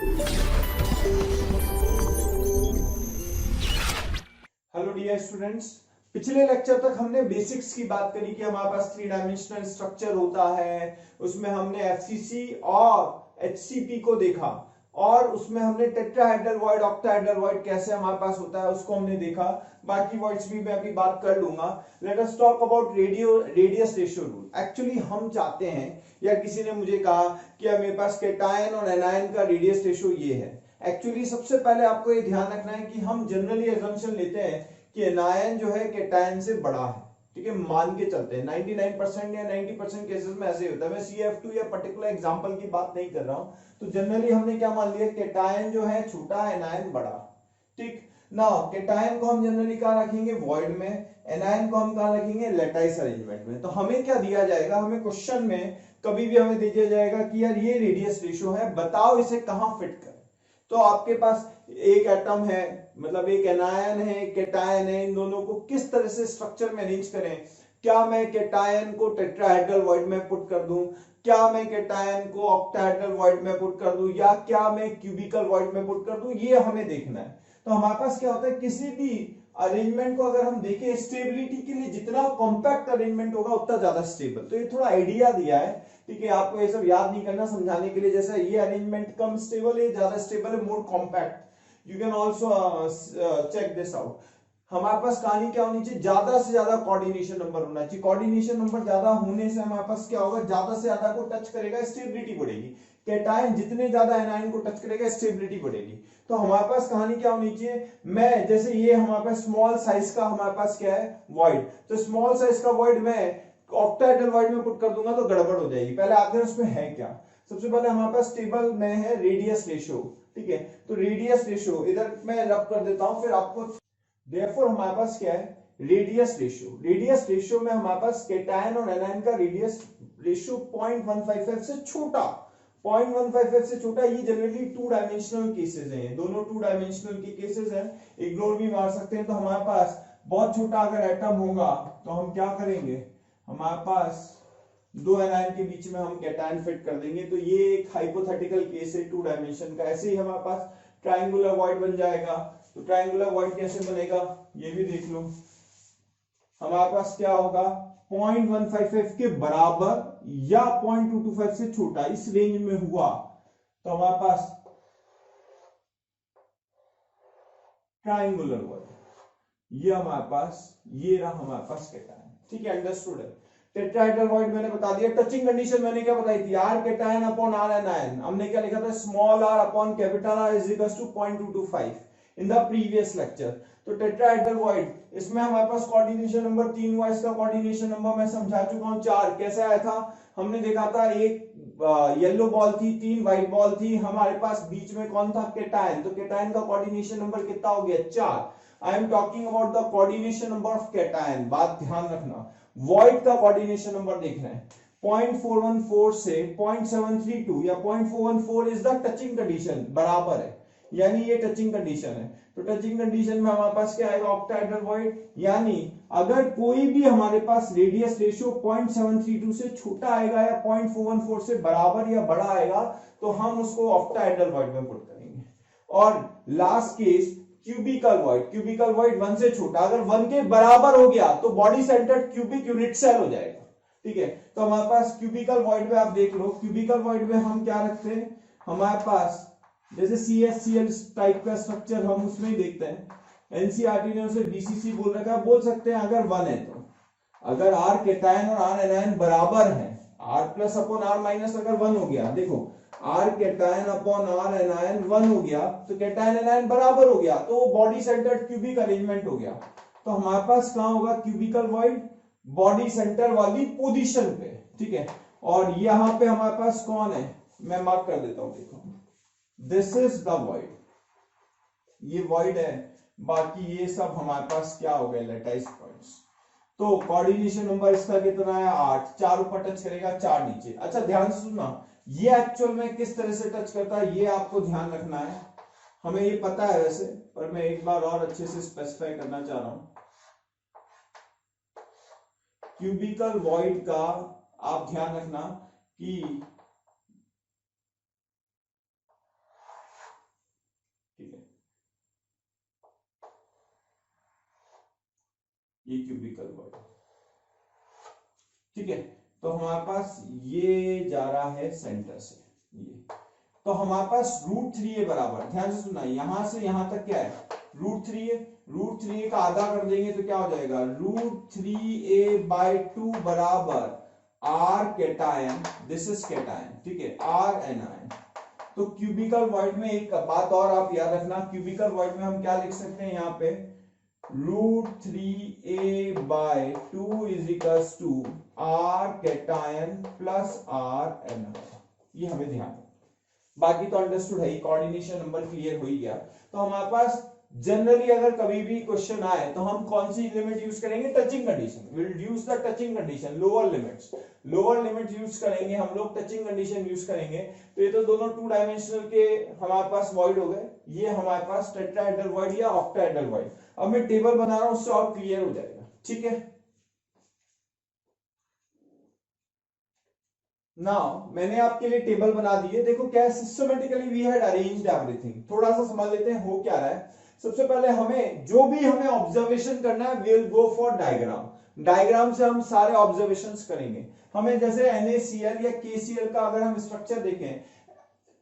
Hello dear students, पिछले lecture तक हमने बेसिक्स की बात करी कि हमारे पास थ्री डायमेंशनल स्ट्रक्चर होता है। उसमें हमने एफसीसी और एचसीपी को देखा और उसमें हमने टेट्राहेड्रल वॉइड, ऑक्टाहेड्रल वॉइड कैसे हमारे पास होता है उसको हमने देखा। बाकी वर्ड्स भी मैं अभी बात कर लूंगा। Late us talk about radius ratio rule. Actually हम चाहते हैं, या किसी ने मुझे कहा कि मेरे पास केटायन और एनायन का रेडियस रेशियो ये है। एक्चुअली सबसे पहले आपको ये ध्यान रखना है कि हम जनरली अजम्पशन लेते हैं कि एनायन जो है केटायन से बड़ा है। ठीक है, मान के चलते हैं 99% या 90% केसेस में ऐसे ही होता है। मैं CF2 या पर्टिकुलर एग्जांपल की बात नहीं कर रहा हूं। तो जनरली हमने क्या मान लिया, केटायन जो है छोटा, एनायन बड़ा। ठीक ना, केटायन को हम जनरली कहां रखेंगे, वॉइड में। एनायन को हम कहां रखेंगे, लैटाइस अरेंजमेंट में। तो हमें क्या दिया जाएगा, हमें क्वेश्चन में कभी भी हमें दिया जाएगा कि यार ये रेडियस रेशियो है, बताओ इसे कहां फिट करें। तो आपके पास एक एटम है, मतलब एक एनायन है, एक केटायन है, इन दोनों को किस तरह से स्ट्रक्चर में अरेंज करें। क्या मैं केटायन को टेट्राहेड्रल वॉइड में पुट कर दूं, क्या मैं केटायन को ऑक्टाहेड्रल वॉइड में पुट कर दूं, या क्या मैं क्यूबिकल वॉइड में पुट कर दूं, ये हमें देखना है। तो हमारे पास क्या होता है, किसी भी अरेंजमेंट को अगर हम देखें, स्टेबिलिटी के लिए जितना कॉम्पैक्ट अरेंजमेंट होगा उतना ज्यादा स्टेबल। तो ये थोड़ा आइडिया दिया है, ठीक है, आपको ये सब याद नहीं करना, समझाने के लिए। जैसे ये अरेंजमेंट कम स्टेबल है, ज्यादा स्टेबल है, more compact. You can also check this out. हमारे पास कहानी क्या होनी चाहिए, ज्यादा से ज्यादा कोऑर्डिनेशन नंबर होना चाहिए। कोऑर्डिनेशन नंबर ज्यादा होने से हमारे पास क्या होगा, ज्यादा से ज्यादा को टच करेगा, स्टेबिलिटी बढ़ेगी। केटायन जितने ज्यादा एनायन को टच करेगा, स्टेबिलिटी बढ़ेगी। तो हमारे पास कहानी क्या होनी चाहिए, मैं जैसे ये हमारे पास स्मॉल साइज का हमारे पास क्या है, वॉइड। तो स्मॉल साइज का वॉइड मैं ऑक्टाहेड्रल वॉइड में पुट कर दूंगा तो गड़बड़ हो जाएगी। पहले आते हैं उसमें है क्या। सबसे पहले हमारे पास टेबल में है रेडियस रेशियो। ठीक है, तो रेडियस रेशियो इधर मैं रब कर देता हूं, फिर आपको। देयरफॉर हमारे पास क्या है, रेडियस रेशियो। रेडियस रेशियो में हमारे पास केटायन और एनायन का रेडियस रेशियो 0.155 से छोटा, 0.155 से छोटा। ये जनरली टू डायमेंशनल केसेस हैं, दोनों टू डायमेंशनल के केसेस हैं, इग्नोर भी मार सकते हैं। तो हमारे पास बहुत छोटा अगर एटम होगा तो हम क्या करेंगे, हमारे पास दो एनायन के बीच में हम कैटायन फिट कर देंगे। तो ये एक हाइपोथेटिकल केस है टू डायमेंशन का। ऐसे ही हमारे पास ट्रायंगुलर वॉइड बन जाएगा। तो ट्रायंगुलर वॉइड कैसे बनेगा, ये भी देख लो। हमारे पास क्या होगा, 0.155 के बराबर या 0.225 से छोटा, इस रेंज में हुआ तो हमारे पास ट्रायंगुलर वॉइड। ये हमारे पास, ये रहा हमारे पास कैटायन। ठीक है, अंडरस्टूड है। टेट्राहेड्रल वॉइड मैंने बता दिया। टचिंग कंडीशन मैंने क्या बताई थी, R cation upon R anion. हमने क्या लिखा था, small R upon capital R is equal to 0.225 in the previous lecture. तो टेट्राहेड्रल वॉइड, इसमें हमारे पास कोऑर्डिनेशन नंबर 3 हुआ। इसका कोऑर्डिनेशन नंबर मैं समझा चुका हूं 4। कैसे आया था, हमने देखा था एक येलो बॉल थी, 3 व्हाइट बॉल थी, हमारे पास बीच में कौन था, केटायन। तो केटायन का कोऑर्डिनेशन नंबर कितना हो गया, 4। I am talking about the coordination number of cation. बात ध्यान रखना, वॉइड का कोऑर्डिनेशन नंबर देखना है। 0.414 से 0.732 या 0.414 इज द टचिंग कंडीशन, बराबर है, यानी ये टचिंग कंडीशन है। तो टचिंग कंडीशन में हमारे पास क्या आएगा, ऑक्टाहेड्रल वॉइड। यानी अगर कोई भी हमारे पास रेडियस रेशियो 0.732 से छोटा आएगा या 0.414 से बराबर या बड़ा आएगा तो हम उसको ऑक्टाहेड्रल वॉइड में पुट करेंगे। और last case cubical void. Cubical void 1 से छोटा, अगर 1 के बराबर हो गया तो body centred cubic unit cell हो जाएगा। ठीक है, तो हमारे पास क्यूबिकल वॉइड में आप देख लो, क्यूबिकल वॉइड में हम क्या रखते हैं, हमारे पास जैसे CSCl टाइप का स्ट्रक्चर हम उसमें ही देखते हैं। एनसीईआरटी ने उसे DCC बोल रखा है। बोल सकते हैं अगर 1 है तो, अगर आर केटायन और आर एनायन बराबर है, R plus upon R minus अगर 1 हो गया, देखो R cation upon R anion 1 हो गया तो केटायन एनायन बराबर हो गया, तो वो बॉडी सेंटर्ड क्यूबिक अरेंजमेंट हो गया। तो हमारे पास कहां होगा क्यूबिकल वॉइड, बॉडी सेंटर वाली पोजीशन पे। ठीक है, और यहां पे हमारे पास कौन है, मैं मार्क कर देता हूं, देखो दिस इज द वॉइड, ये वॉइड है। बाकी ये सब हमारे पास क्या हो गए, लैटाइस पॉइंट्स। तो कोऑर्डिनेशन नंबर इसका कितना है, 8। 4 ऊपर टच करेगा, 4 नीचे। अच्छा ध्यान से सुनना, ये एक्चुअल में किस तरह से टच करता है ये आपको ध्यान रखना है। हमें ये पता है वैसे, पर मैं एक बार और अच्छे से स्पेसिफाई करना चाह रहा हूं। क्यूबिकल वॉइड का आप ध्यान रखना कि ये क्यूबिकल वॉइड, ठीक है। तो हमारे पास ये जा रहा है सेंटर से, ये तो हमारे पास √3a बराबर, ध्यान से सुनना, यहां से यहां तक क्या है √3a, √3a का आधा कर देंगे तो क्या हो जाएगा √3a/2 बराबर r cation, this is cation, ठीक है, r एनायन। तो क्यूबिकल वॉइड में एक बात और आप याद रखना, क्यूबिकल वॉइड में हम क्या लिख सकते हैं यहाँ पे √3a/2 is equals to r cation plus r anion, ये हमें ध्यान रखना। बाकी तो अंडरस्टूड है, कोऑर्डिनेशन नंबर क्लियर हो ही गया। तो हमारे पास जनरली अगर कभी भी क्वेश्चन आए तो हम कौन सी लिमिट यूज करेंगे, touching condition, will use the touching condition, lower limit use करेंगे हम लोग, टचिंग कंडीशन यूज करेंगे। तो ये तो दोनों 2 डायमेंशनल के हमारे पास वॉइड हो गए, ये हमारे पास टेट्राहेड्रल वॉइड या ऑक्टाहेड्रल वॉइड। अब मैं टेबल बना रहा हूं, उससे और क्लियर हो जाएगा, ठीक है। नाउ मैंने आपके लिए टेबल बना दी है, देखो क्या systematically we had arranged everything. थोड़ा सा समझ लेते हैं हो क्या रहा है। सबसे पहले हमें जो भी हमें ऑब्जर्वेशन करना है, we will go for diagram. Diagram से हम सारे ऑब्जर्वेशंस करेंगे। हमें जैसे NaCl या KCl का अगर हम स्ट्रक्चर देखें,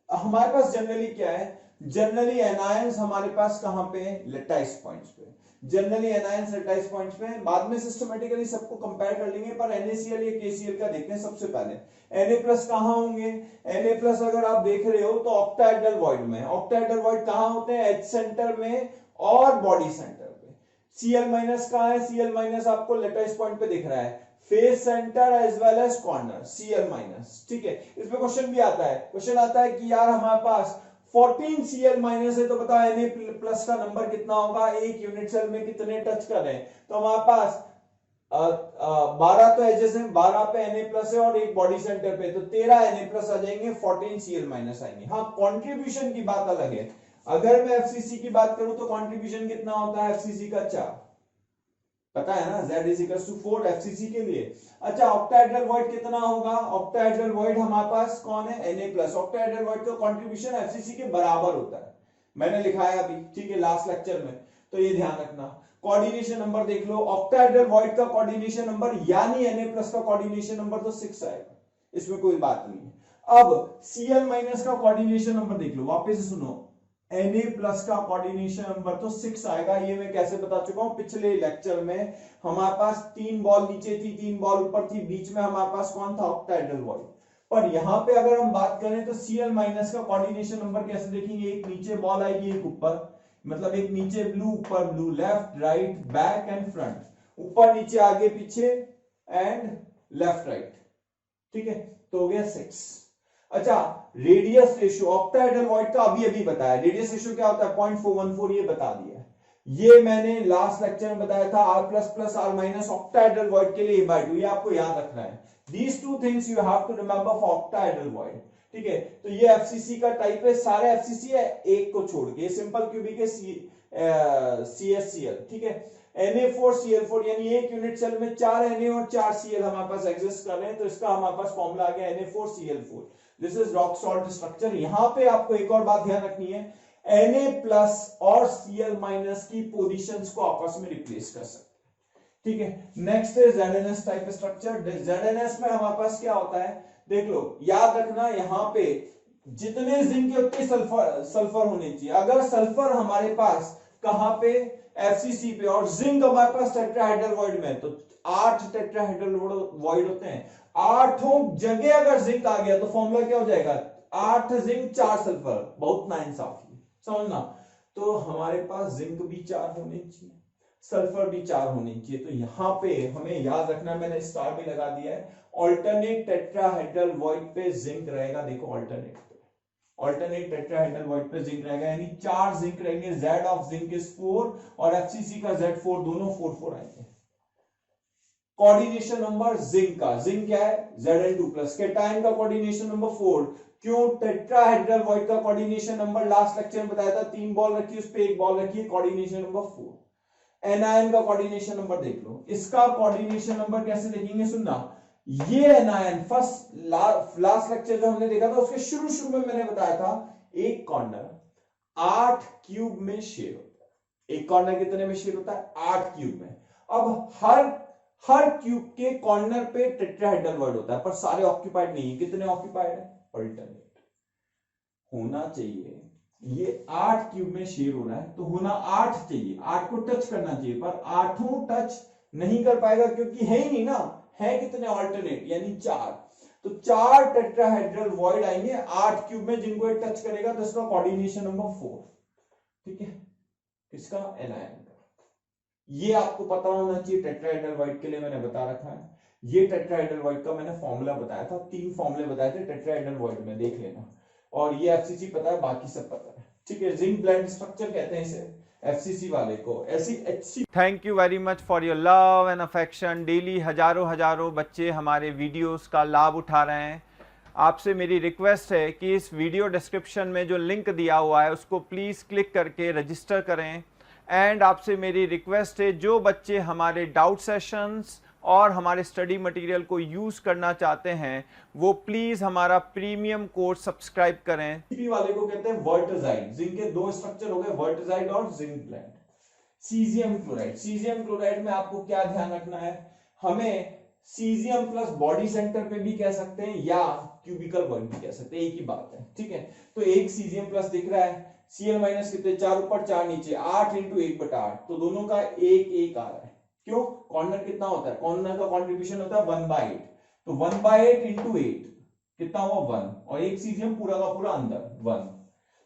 हमारे पास जनरली क्या है, जनरली एनायंस हमारे पास कहां पे है, लेटाइस पॉइंट्स पे, जनरली एनायंस लेटाइस पॉइंट्स पे। बाद में सिस्टमेटिकली सबको कंपेयर कर लेंगे, पर NaCl या KCl का देखते हैं। सबसे पहले Na+ कहां होंगे, Na+ अगर आप देख रहे हो तो ऑक्टाहेड्रल वॉइड में, ऑक्टाहेड्रल वॉइड कहां होते हैं, H सेंटर में और बॉडी सेंटर पे। Cl- कहां है, Cl- आपको लेटाइस पॉइंट पे दिख रहा है, face centre as well as corner, Cl-, ठीक है। इसमें क्वेश्चन भी आता है, क्वेश्चन आता है कि यार हमारे पास 14 Cl- है, तो बताओ Na+ का नंबर कितना होगा, एक यूनिट सेल में कितने टच कर रहे हैं। तो हमारे पास 12 तो एजेस हैं, 12 पे Na+ है और एक बॉडी सेंटर पे, तो 13 Na+ आ जाएंगे, 14 Cl- आएंगे। हाँ, कंट्रीब्यूशन की बात अलग है। अगर मैं FCC की बात करूं तो कंट्रीब्यूशन कितना होता है FCC का, 4, पता है ना, Z=4 FCC के लिए। अच्छा, ऑक्टाहेड्रल वॉइड कितना होगा, ऑक्टाहेड्रल वॉइड हमारे पास कौन है, Na+। ऑक्टाहेड्रल वॉइड का कंट्रीब्यूशन FCC के बराबर होता है, मैंने लिखा है अभी, ठीक है, लास्ट लेक्चर में, तो ये ध्यान रखना। कोऑर्डिनेशन नंबर देख लो, ऑक्टाहेड्रल वॉइड का कोऑर्डिनेशन नंबर यानी Na+ का कोऑर्डिनेशन नंबर तो 6 आएगा, इसमें कोई बात नहीं है। अब Cl- का कोऑर्डिनेशन नंबर देख लो, वापस से सुनो, Na+ का कोऑर्डिनेशन नंबर तो 6 आएगा। ये मैं कैसे बता चुका हूं, पिछले लेक्चर में हमारे पास 3 बॉल नीचे थी, 3 बॉल ऊपर थी, बीच में हमारे पास कौन था, ऑक्टाहेड्रल वॉइड। पर यहां पे अगर हम बात करें तो Cl- का कोऑर्डिनेशन नंबर कैसे देखेंगे, एक नीचे बॉल आएगी, एक ऊपर, मतलब एक नीचे ब्लू, ऊपर blue, left right back and front, ऊपर नीचे आगे पीछे एंड लेफ्ट राइट, ठीक है, तो हो गया 6। अच्छा, रेडियस रेशियो ऑक्टाहेड्रल वॉइड का अभी अभी बताया, रेडियस रेशियो क्या होता है 0.414, ये बता दिया। ये मैंने लास्ट लेक्चर में बताया था, R++R- ऑक्टाहेड्रल वॉइड के लिए A/2, ये आपको याद रखना है। These two things you have to remember for octahedral void, ठीक है। तो ये FCC का टाइप है, सारे FCC है एक को छोड़ के, सिंपल क्यूबिक है CSCl, ठीक है। Na4Cl4 यानी एक यूनिट सेल में 4 Na और 4 Cl हमारे पास एग्जिस्ट कर रहे हैं, तो इसका हमारे पास फॉर्मूला आ गया Na4Cl4। This is rock salt structure. यहां पे आपको एक और बात ध्यान रखनी है, Na+ और Cl- की पोजीशंस को आपस में रिप्लेस कर सकते, ठीक है। नेक्स्ट है ZnS टाइप स्ट्रक्चर। ZnS में हमारे पास क्या होता है, देख लो, याद रखना, यहां पे जितने जिंक के उतने सल्फर होने चाहिए। अगर सल्फर हमारे पास कहां पे, FCC पे, और जिंक हमारे पास टेट्राहेड्रल वॉइड में, तो 8 टेट्राहेड्रल वॉइड होते हैं, 8 जगह अगर जिंक आ गया तो फॉर्मूला क्या हो जाएगा, 8 जिंक 4 सल्फर, बहुत नाइंसाफी, समझना। तो हमारे पास जिंक भी 4 होने चाहिए, सल्फर भी 4 होने चाहिए। तो यहां पे हमें याद रखना, मैंने स्टार भी लगा दिया है, ऑल्टरनेट टेट्राहेड्रल वॉइड पे जिंक रहेगा। देखो ऑल्टरनेट टेट्राहेड्रल वॉइड पे जिंक रहेगा, यानी 4 जिंक रहेंगे, Z ऑफ जिंक इज 4 और FCC का Z4, दोनों 4 आएंगे। कोऑर्डिनेशन नंबर जिंक का, जिंक क्या है, Zn2+। कैटायन का कोऑर्डिनेशन नंबर 4, क्यों, टेट्राहेड्रल वॉइड का कोऑर्डिनेशन नंबर लास्ट लेक्चर में बताया था, 3 बॉल रखी, उस पे 1 बॉल रखी, कोऑर्डिनेशन नंबर 4। एनायन का कोऑर्डिनेशन नंबर देख लो, इसका कोऑर्डिनेशन नंबर कैसे देखेंगे, सुनना, ये एनायन फर्स्ट लास्ट लेक्चर जो हमने देखा था उसके शुरू में मैंने बताया था, एक कॉर्नर 8 क्यूब में शेयर होता है। एक कॉर्नर कितने में शेयर होता है, 8 क्यूब में। अब हर क्यूब के कॉर्नर पे टेट्राहेड्रल वर्ड होता है, पर सारे ऑक्यूपाइड नहीं है। कितने ऑक्यूपाइड है? अल्टरनेट होना चाहिए। ये 8 क्यूब में शेयर हो रहा है तो होना 8 चाहिए, 8 को टच करना चाहिए, पर 8 टच नहीं कर पाएगा क्योंकि है ही नहीं ना। है कितने? ऑल्टरनेट, यानी 4। तो 4 टेट्राहेड्रल वॉइड आएंगे 8 क्यूब में, जिनको ये टच करेगा तो इसका कोऑर्डिनेशन नंबर 4। ठीक है, किसका? एनायन का। ये आपको पता होना चाहिए। टेट्राहेड्रल वॉइड के लिए मैंने बता रखा है। ये टेट्राहेड्रल वॉइड का मैंने फॉर्मूला बताया था, 3 फॉर्मूले बताए थे टेट्राहेड्रल वॉइड में, देख लेना। और ये एफसीसी पता है, बाकी सब पता है। ठीक है, जिंक ब्लेंड स्ट्रक्चर कहते हैं इसे, एफसीसी वाले को। ऐसी HC. Thank you very much for your love and affection. Daily हजारों बच्चे हमारे वीडियोस का लाभ उठा रहे हैं। आपसे मेरी रिक्वेस्ट है कि इस वीडियो डिस्क्रिप्शन में जो लिंक दिया हुआ है उसको प्लीज़ क्लिक करके रजिस्टर करें। एंड आपसे मेरी रिक्वेस्ट है, जो बच्चे हमारे डाउट सेशंस और हमारे स्टडी मटेरियल को यूज़ करना चाहते हैं वो प्लीज़ हमारा प्रीमियम कोर्स सब्सक्राइब करें। सीपी वाले को कहते हैं वर्टिजाइड। जिंक के 2 स्ट्रक्चर हो गए, वर्टिजाइड और zinc blende. Caesium chloride, caesium chloride में आपको क्या ध्यान रखना है? हमें सीजियम प्लस बॉडी सेंटर पे भी कह सकते हैं या क्यूबिकल वर्ड भी कह सकते हैं, एक ही बात है। ठीक है, तो एक सीजियम प्लस दिख रहा है, Cl माइनस कितने? 4 ऊपर 4 नीचे, 8 इंटू 1/8, तो दोनों का 1 आ रहा है। क्यों? कॉर्नर कितना होता है? कॉर्नर का कॉन्ट्रीब्यूशन होता है 1/8, तो 1/8 इंटू 8 कितना हुआ? 1, और एक सीजियम पूरा का पूरा अंदर 1,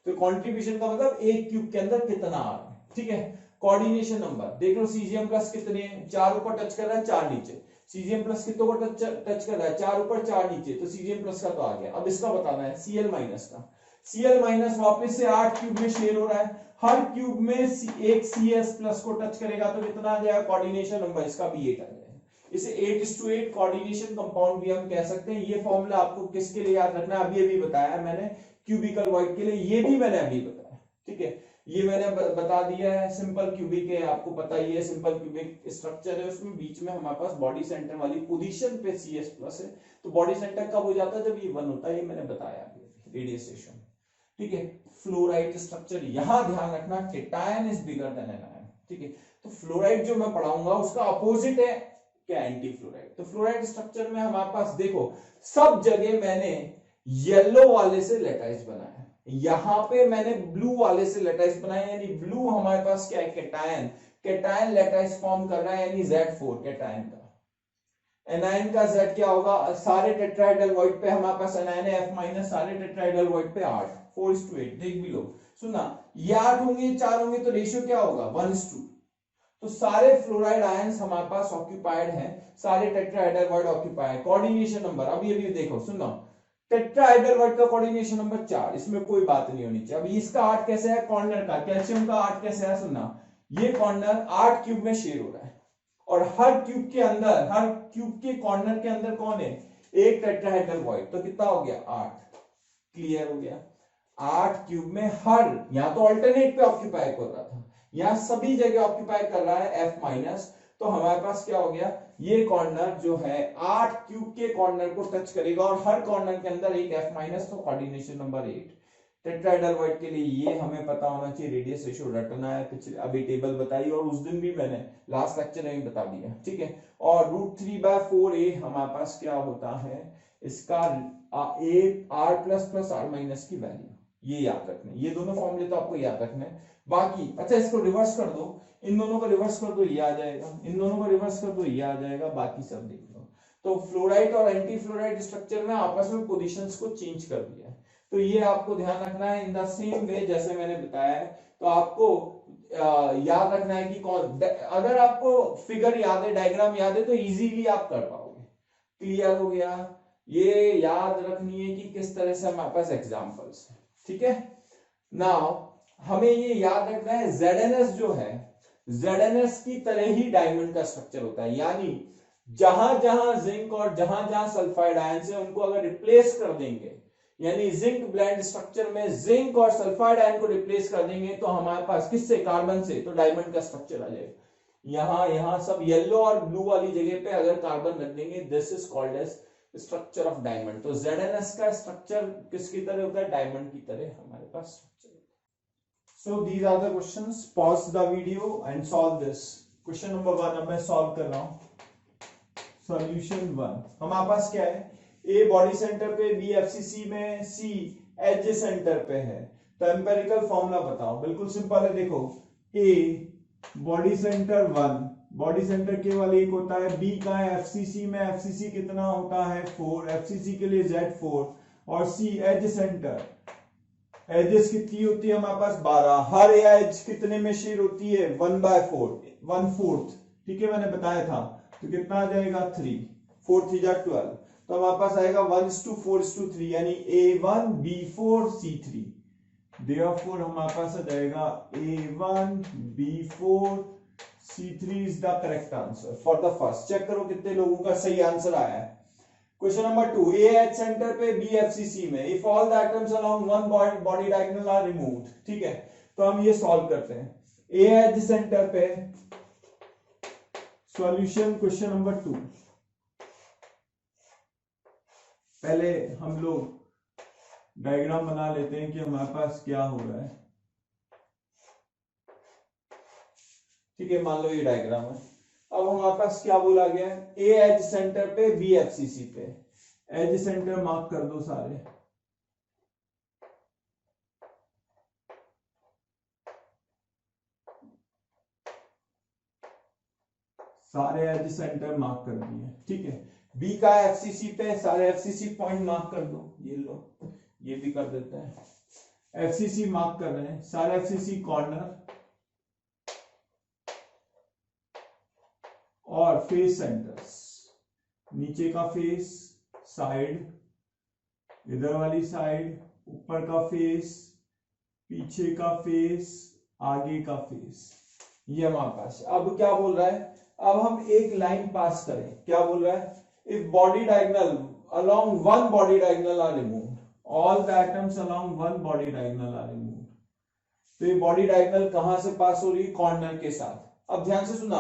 तो कॉन्ट्रीब्यूशन का मतलब एक क्यूब के अंदर कितना आ रहा है। ठीक है, कोऑर्डिनेशन नंबर देख लो। सीजियम प्लस कितने? 4 ऊपर टच कर रहा है, 4 नीचे। सीजियम प्लस कितनों को टच कर रहा है? 4 ऊपर 4 नीचे, तो सीजियम प्लस का तो आ गया। अब इसका बताना है Cl माइनस का। Cl माइनस वापस से 8 क्यूब में शेयर हो रहा है, हर क्यूब में एक Cs प्लस को टच करेगा तो कितना आ जाएगा? कोऑर्डिनेशन नंबर इसका भी 8 आ जाएगा। इसे 8:8 कोऑर्डिनेशन कंपाउंड भी हम कह सकते हैं। ये फॉर्मूला आपको किसके लिए याद रखना है? अभी बताया मैंने, क्यूबिकल वॉइड के लिए। ये भी मैंने अभी बताया। ठीक है, ये मैंने बता दिया है। सिंपल क्यूबिक है, आपको पता ही है, सिंपल क्यूबिक स्ट्रक्चर है। उसमें बीच में हमारे पास बॉडी सेंटर वाली पोजीशन पे Cs प्लस है। तो बॉडी सेंटर कब हो जाता है? जब ये 1 होता है, ये मैंने बताया अभी, रेडियसेशन। ठीक है, फ्लोराइड स्ट्रक्चर यहां ध्यान रखना, cation is bigger than anion. ठीक है, तो फ्लोराइड जो मैं पढ़ाऊंगा उसका अपोजिट है क्या? Anti fluoride. तो फ्लोराइड स्ट्रक्चर में हमारे पास देखो, सब जगह मैंने येलो वाले से लेटाइस बनाया, यहां पे मैंने ब्लू वाले से लेटाइस बनाया, यानी ब्लू हमारे पास क्या है? केटायन। केटायन लेटाइस फॉर्म कर रहा है, यानी Z4 केटायन का। एनायन का Z क्या होगा? सारे टेट्राहेड्रल वॉइड पे हमारे पास एनायन है F-, सारे टेट्राहेड्रल वॉइड पे 8, 4:8। देख भी लो, सुना, ये 8 होंगे, 4 होंगे, तो रेशियो क्या होगा? 1:2। तो सारे फ्लोराइड आयंस हमारे पास ऑक्यूपाइड हैं, सारे tetrahedral void occupied. Coordination number अभी देखो, सुनो, टेट्राहेड्रल वर्ड का कोऑर्डिनेशन नंबर 4, इसमें कोई बात नहीं होनी चाहिए। अब इसका 8 कैसे है? कॉर्नर का, कैल्शियम का 8 कैसे है? सुनना, ये कॉर्नर 8 क्यूब में शेयर हो रहा है, और हर क्यूब के अंदर, हर क्यूब के कॉर्नर के अंदर कौन है? एक टेट्राहेड्रल वॉइड। तो कितना हो गया? 8। क्लियर हो गया? 8 क्यूब में हर, यहां तो अल्टरनेट पे ऑक्यूपाई कर रहा था, यहां सभी जगह ऑक्यूपाई कर रहा है F-, तो हमारे पास क्या हो गया? ये कॉर्नर जो है 8 क्यूब के कॉर्नर को टच करेगा, और हर कॉर्नर के अंदर एक F-, तो कोऑर्डिनेशन नंबर 8। टेट्राहेड्रल वॉइड के लिए ये हमें पता होना चाहिए, रेडियस रेशियो रटना है। पिछले अभी टेबल बताई, और उस दिन भी मैंने लास्ट लेक्चर में बता दिया। ठीक है, और √3/4a हमारे पास क्या होता है? इसका R++R- की वैल्यू, ये याद रखना। ये दोनों फॉर्मूले तो आपको याद रखना है। बाकी अच्छा, इसको रिवर्स कर दो, इन दोनों को रिवर्स कर दो, ये आ जाएगा, इन दोनों को रिवर्स कर दो, ये आ जाएगा, बाकी सब देख लो। तो फ्लोराइड और एंटी फ्लोराइड स्ट्रक्चर में आपस में पोजीशंस को चेंज कर दिया है। तो ये आपको ध्यान रखना है, इन द सेम वे जैसे मैंने बताया है। तो आपको याद रखना है कि कौन, अगर आपको फिगर याद है, डायग्राम याद है, तो इजीली आप कर पाओगे। क्लियर हो गया? ये याद रखनी है कि किस तरह से हमारे पास एग्जांपल्स है। ठीक है, नाउ हमें ये याद रखना है, ZnS जो है, ZnS की तरह ही डायमंड का स्ट्रक्चर होता है, यानी जहां जहां जिंक और जहां जहां सल्फाइड आयंस है उनको अगर रिप्लेस कर देंगे, यानी जिंक ब्लेंड स्ट्रक्चर में जिंक और सल्फाइड आयन को रिप्लेस कर देंगे, तो हमारे पास किससे? कार्बन से, तो डायमंड का स्ट्रक्चर आ जाएगा। यहां सब येलो और ब्लू वाली जगह पे अगर कार्बन रख देंगे, this is called as structure of diamond. तो ZnS का स्ट्रक्चर किसकी तरह होता है? डायमंड की तरह हमारे पास structure. So these are the questions. Pause the video and solve this. Question number 1 अब मैं सॉल्व कर रहा हूं। सॉल्यूशन 1 हमारे पास क्या है, ए बॉडी सेंटर पे, बी एफसीसी में, सी एज सेंटर पे है। तो एम्पेरिकल फॉर्मूला बताओ। बिल्कुल सिंपल है, देखो a body centre 1, body centre केवल एक होता है, बी का है एफसीसी में, एफसीसी कितना होता है 4, एफसीसी के लिए Z4, और सी एज सेंटर, एजेस कितनी होती है हमारे पास 12, हर एज कितने में शेयर होती है 1/4, 1/4, ठीक है मैंने बताया था। तो कितना आ जाएगा 3, 4 3 जा 12, तो हमारे पास आएगा 1:4:3, यानी A1 B4 C3। Therefore हमारे पास आ जाएगा A1 B4 C3 is the correct answer for the first. Check करो कितने लोगों का सही आंसर आया है। Question number 2, A H centre पे, बी एफसीसी में, if all the atoms along one body diagonal are removed, ठीक है। तो हम ये सॉल्व करते हैं। ए एच सेंटर पे सॉल्यूशन क्वेश्चन नंबर 2, पहले हम लोग डायग्राम बना लेते हैं कि हमारे पास क्या हो रहा है, ठीक है। मान लो ये डायग्राम है। अब हमारे पास क्या बोला गया है, ए एज सेंटर पे, बी एफसीसी पे। एज सेंटर मार्क कर दो सारे, सारे एज सेंटर मार्क कर दिए, ठीक है। बी का एफसीसी पे, सारे एफसीसी पॉइंट मार्क कर दो, ये लो, ये भी कर देते हैं। एफसीसी मार्क कर रहे हैं, सारे एफसीसी कॉर्नर और फेस सेंटर्स, नीचे का फेस, साइड, इधर वाली साइड, ऊपर का फेस, पीछे का फेस, आगे का फेस, ये हमारे पास। अब क्या बोल रहा है, अब हम एक लाइन पास करें। क्या बोल रहा है, if body diagonal along one body diagonal are removed, all the atoms along one body diagonal are removed. तो ये बॉडी डायगोनल कहां से पास हो रही है, कॉर्नर के साथ। अब ध्यान से सुना,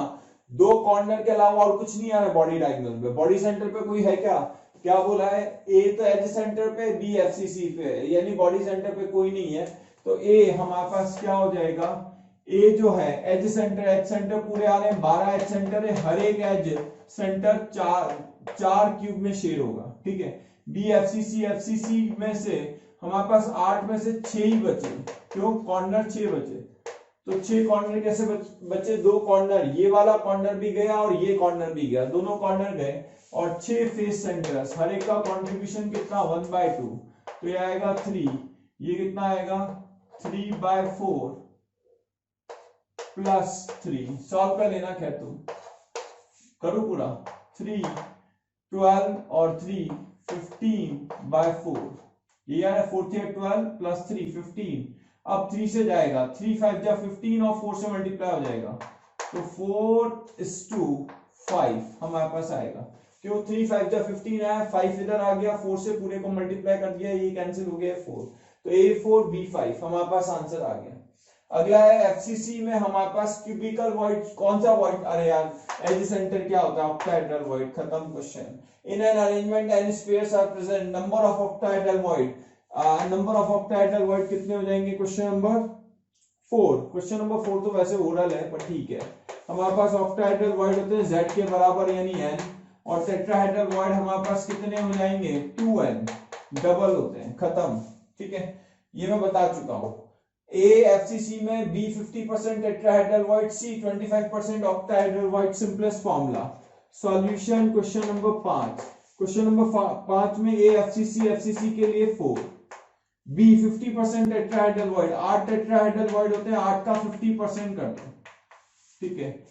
दो कॉर्नर के अलावा और कुछ नहीं आ रहा है बॉडी डायगोनल पे। बॉडी सेंटर पे कोई है क्या, क्या बोला है, ए तो एज सेंटर पे, बी एफसीसी पे, यानी बॉडी सेंटर पे कोई नहीं है। तो ए हमारे पास क्या हो जाएगा, ए जो है एज सेंटर, एज सेंटर पूरे आ रहे हैं 12 एज सेंटर है, हर एक एज सेंटर चार क्यूब में शेयर होगा, ठीक है। बी एफसीसी, एफसीसी में से हमारे पास 8 में से 6 ही बचे, क्यों, कॉर्नर 6 बचे। तो 6 कॉर्नर कैसे बचे, 2 कॉर्नर, ये वाला कॉर्नर भी गया और ये कॉर्नर भी गया, दोनों कॉर्नर गए, और 6 फेस सेंटर्स, हर एक का कंट्रीब्यूशन कितना 1/2, तो ये आएगा 3, ये कितना आएगा 3/4 प्लस 3। सॉल्व कर लेना, क्या तुम करो पूरा, 3 12 और 3 15/4, ये यार 4 3 12 प्लस 3 15। अब 3 से जाएगा, 3 5 जा 15 और 4 से मल्टीप्लाई हो जाएगा, तो 4:5 हमारे पास आएगा। क्यों, 3 5 जा 15 आया, 5 इधर आ गया, 4 से पूरे को मल्टीप्लाई कर दिया, ये कैंसिल हो गया 4, तो A4 B5 हमारे पास आंसर आ गया। अगला है एफसीसी में, हमारे पास क्यूबिकल वॉइड, कौन सा वॉइड, अरे यार एज सेंटर क्या होता है, ऑक्टाहेड्रल वॉइड, खत्म question. In an arrangement N spheres are present, number of octahedral void, number of octahedral void कितने हो जाएंगे, क्वेश्चन नंबर 4। क्वेश्चन नंबर 4 तो वैसे ओरल है पर ठीक है। हमारे पास ऑक्टाहेड्रल वॉइड होते हैं z के बराबर यानी n, और टेट्राहेड्रल वॉइड हमारे पास कितने हो जाएंगे 2n, डबल होते हैं, खत्म, ठीक है। ये मैं बता चुका हूं। A FCC में, B 50% tetrahedral void, C 25% octahedral void, simplest formula. Solution question number 5, question number 5 में A FCC, FCC के लिए 4, B 50% tetrahedral void, 8 tetrahedral void होते हैं, 8 का 50% कर दो, ठीक है।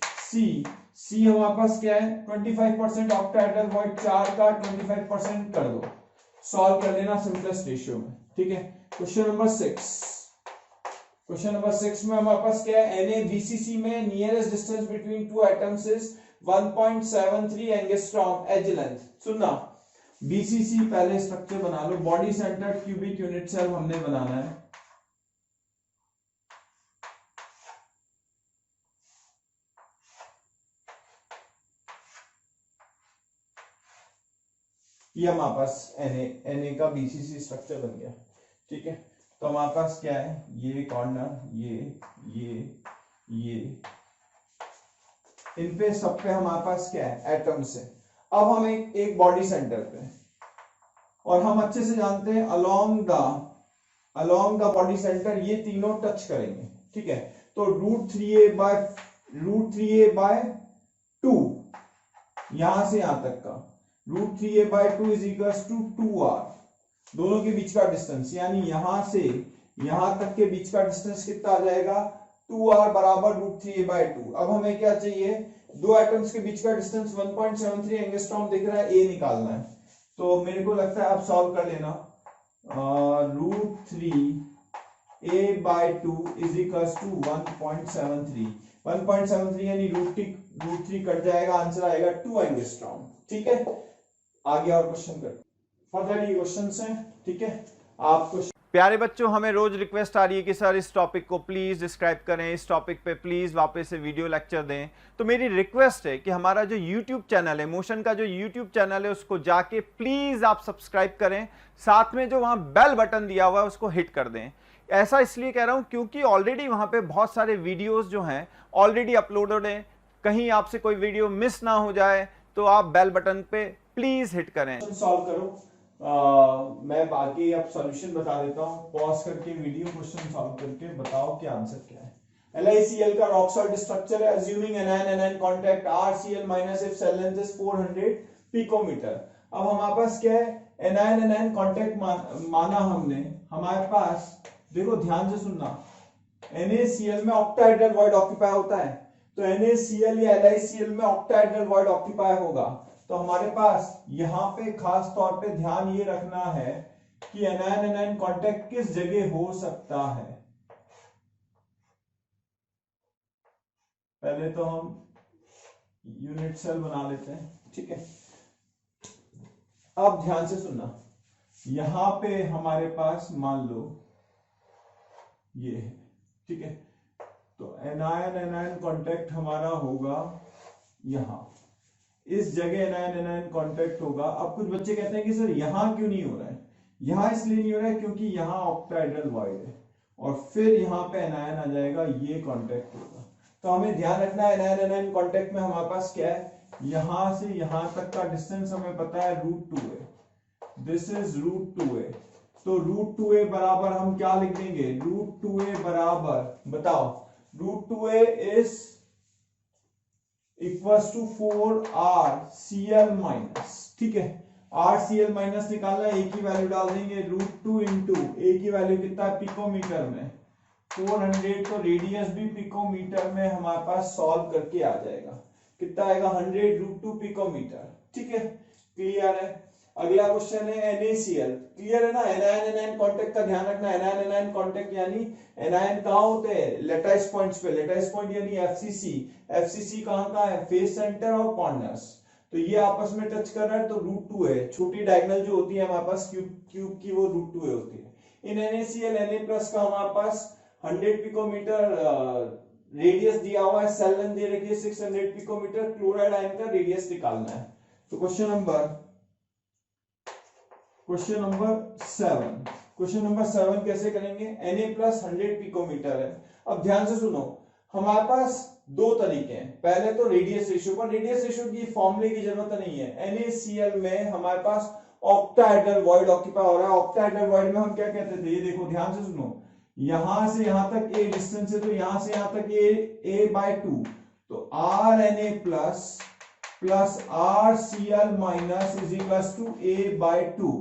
C हमारे पास क्या है 25% ऑक्टाहेड्रल वॉइड, 4 का 25% कर दो, सॉल्व कर लेना सिंपलेस्ट रेशियो में, ठीक है। क्वेश्चन नंबर 6, क्वेश्चन नंबर 6 में हमारे पास क्या है, NaBCC में nearest distance between two atoms is 1.73 angstrom edge length. सुनना, BCC पहले स्ट्रक्चर बना लो, body centre cubic unit cell हमने बनाना है। ये हमारे पास Na का BCC स्ट्रक्चर बन गया, ठीक है। तो हमारे पास क्या है, ये कॉर्नर, ये इन पे सब पे हमारे पास क्या है, एटम्स है। अब हम एक बॉडी सेंटर पे हैं, और हम अच्छे से जानते हैं अलोंग द बॉडी सेंटर ये तीनों टच करेंगे, ठीक है। तो √3a/2 यहां से यहां तक का √3a/2 is equal to 2r, दोनों के बीच का डिस्टेंस, यानी यहां से यहां तक के बीच का डिस्टेंस कितना आ जाएगा, 2r बराबर √3a/2। अब हमें क्या चाहिए, दो एटम्स के बीच का डिस्टेंस 1.73 एंगस्ट्रॉम दिख रहा है, ए निकालना है। तो मेरे को लगता है आप सॉल्व कर लेना। √3a/2 इज इक्वल टू 1.73 यानी √3 कट जाएगा, आंसर आएगा 2 एंगस्ट्रॉम, ठीक है। आगे और क्वेश्चन कर, फर्दर ये क्वेश्चंस हैं, ठीक है। आपको प्यारे बच्चों, हमें रोज रिक्वेस्ट आ रही है कि सर इस टॉपिक को प्लीज डिस्क्राइब करें, इस टॉपिक पे प्लीज वापस से वीडियो लेक्चर दें। तो मेरी रिक्वेस्ट है कि हमारा जो यूट्यूब चैनल है, मोशन का जो यूट्यूब चैनल है, उसको जाके प्लीज आप सब्सक्राइब करें, साथ में जो वहां बेल बटन दिया हुआ है उसको हिट कर दें। ऐसा इसलिए कह रहा हूं क्योंकि ऑलरेडी वहां पे बहुत सारे वीडियोस जो हैं ऑलरेडी अपलोडेड हैं, कहीं आपसे कोई वीडियो मिस ना हो जाए, तो आप बेल बटन पे प्लीज हिट करें। सॉल्व करो। मैं बाकी अब सॉल्यूशन बता देता हूँ, पॉज करके वीडियो क्वेश्चन सॉल्व करके बताओ कि आंसर क्या है। LiCl का रॉक सॉल्ट स्ट्रक्चर है, assuming anion contact RCl minus if cell length is 400 picometre. अब हमारे पास क्या है, anion कांटेक्ट माना हमने, हमारे पास देखो ध्यान से सुनना, NaCl में ऑक्टाहेड्रल वॉइड ऑक्यूपाई होता है, तो NaCl या LiCl में ऑक्टाहेड्रल वॉइड ऑक्यूपाई होगा। तो हमारे पास यहां पे खास तौर पे ध्यान ये रखना है कि anion कांटेक्ट किस जगह हो सकता है। पहले तो हम यूनिट सेल बना लेते हैं, ठीक है। अब ध्यान से सुनना, यहां पे हमारे पास मान लो ये है, ठीक है। तो anion कांटेक्ट हमारा होगा यहां, इस जगह anion कांटेक्ट होगा। अब कुछ बच्चे कहते हैं कि सर यहां क्यों नहीं हो रहा है, यहां इसलिए नहीं हो रहा है क्योंकि यहां ऑक्टाहेड्रल वॉइड है, और फिर यहां पे anion आ जाएगा, ये कांटेक्ट होगा। तो हमें ध्यान रखना है anion कांटेक्ट में हमारे पास क्या है, यहां से यहां तक का डिस्टेंस हमें पता है √2 है, दिस इज √2a। तो √2a बराबर हम क्या लिख देंगे, √2a बराबर बताओ, √2a is equals to 4RCl minus, ठीक है। RCl माइनस निकालना, ए की वैल्यू डाल देंगे, √2 इंटू ए की वैल्यू कितना है पिकोमीटर में 400, तो रेडियस भी पिकोमीटर में हमारे पास सॉल्व करके आ जाएगा, कितना आएगा 100 √2 पिकोमीटर, ठीक है। क्लियर है। अगला क्वेश्चन है NaCl, क्लियर है ना। anion कांटेक्ट का ध्यान रखना, anion कांटेक्ट यानी एनायन कहां होते हैं, लेटाइस पॉइंट्स पे, लेटाइस पॉइंट यानी FCC कहां का है, फेस सेंटर और कॉर्नर्स। तो ये आपस में टच कर रहा है, तो √2 है, छोटी डायगोनल जो होती है हमारे पास क्यूब की, वो √2 होती है। इन NaCl Na+ का हमारे पास 100 पिकोमीटर रेडियस दिया हुआ है, सेल लेंथ दे रखी है 600 पिकोमीटर, क्लोराइड आयन का रेडियस निकालना है। तो क्वेश्चन नंबर 7 कैसे करेंगे, Na+ 100 पिकोमीटर है। अब ध्यान से सुनो, हमारे पास दो तरीके हैं, पहले तो रेडियस रेशियो, पर रेडियस रेशियो की फॉर्मूले की जरूरत नहीं है। NaCl में हमारे पास ऑक्टाहेड्रल वॉइड ऑक्यूपाई हो रहा है। ऑक्टाहेड्रल वॉइड में हम क्या कहते थे, ये देखो ध्यान से सुनो, यहां से यहां तक a डिस्टेंस है, तो यहां से यहां तक a/2, तो RNa+ plus RCl minus is equal to a/2।